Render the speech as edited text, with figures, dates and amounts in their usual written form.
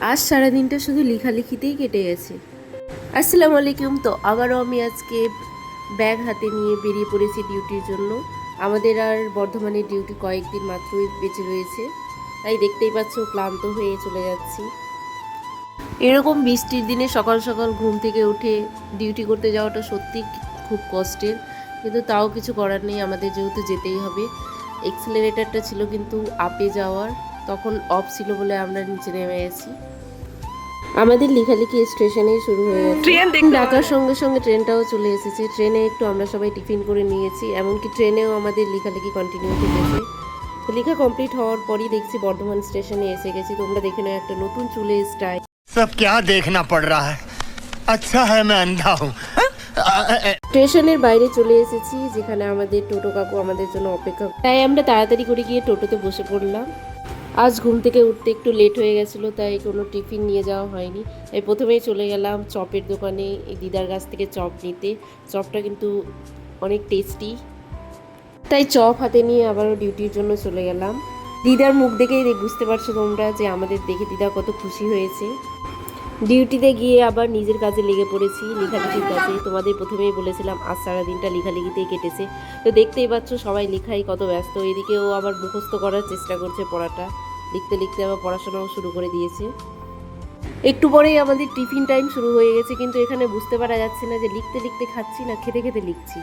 আজ সারাদিনটা শুধু লেখালেখিতেই কেটে গেছে। আসসালামু আলাইকুম। তো আবারও আমি আজকে ব্যাগ হাতে নিয়ে বেরিয়ে পড়েছি ডিউটির জন্য। আমাদের আর বর্ধমানের ডিউটি কয়েকদিন মাত্রই বেঁচে রয়েছে, তাই দেখতেই পাচ্ছ ক্লান্ত হয়ে চলে যাচ্ছি। এরকম বৃষ্টির দিনে সকাল সকাল ঘুম থেকে উঠে ডিউটি করতে যাওয়াটা সত্যি খুব কষ্টের, কিন্তু তাও কিছু করার নেই, আমাদের যেহেতু যেতেই হবে। এক্সেলারেটারটা ছিল কিন্তু আপে যাওয়ার, তখন অফ ছিল বলে আমরা নিচে নেমে গেছি। আমাদের লেখালেখি স্টেশনেই শুরু হয়ে গেছে। ডাকার সঙ্গে সঙ্গে ট্রেনটাও চলে এসেছে। ট্রেনে একটু আমরা সবাই টিফিন করে নিয়েছি, এমনকি ট্রেনেও আমাদের লেখালেখি কন্টিনিউ থেকেছে। তো লেখা কমপ্লিট হওয়ার পরই দেখছি বর্ধমান স্টেশনে এসে গেছি। তোমরা দেখে নাও একটা নতুন চুলের স্টাইল। सब क्या देखना पड़ रहा है। अच्छा है मैं अंधा हूँ। স্টেশনের বাইরে চলে এসেছি, যেখানে আমাদের টোটো কাকু আমাদের জন্য অপেক্ষা, তাই আমরা তাড়াতাড়ি করে গিয়ে টোটোতে বসে পড়লাম। আজ ঘুম থেকে উঠতে একটু লেট হয়ে গেছিলো, তাই কোনো টিফিন নিয়ে যাওয়া হয়নি। তাই প্রথমেই চলে গেলাম চপের দোকানে এই দিদার কাছ থেকে চপ নিতে। চপটা কিন্তু অনেক টেস্টি, তাই চপ হাতে নিয়ে আবারও ডিউটির জন্য চলে গেলাম। দিদার মুখ দেখেই বুঝতে পারছো তোমরা যে আমাদের দেখে দিদা কত খুশি হয়েছে। ডিউটিতে গিয়ে আবার নিজের কাজে লেগে পড়েছি, লেখালেখির কাজে। তোমাদের প্রথমেই বলেছিলাম আজ সারাদিনটা লেখালেখিতেই কেটেছে। তো দেখতেই পাচ্ছ সবাই লেখাই কত ব্যস্ত। এদিকে ও আবার মুখস্থ করার চেষ্টা করছে পড়াটা, লিখতে লিখতে আবার পড়াশোনাও শুরু করে দিয়েছে। একটু পরেই আমাদের টিফিন টাইম শুরু হয়ে গেছে, কিন্তু এখানে বুঝতে পারা যাচ্ছে না যে লিখতে লিখতে খাচ্ছি না খেতে খেতে লিখছি।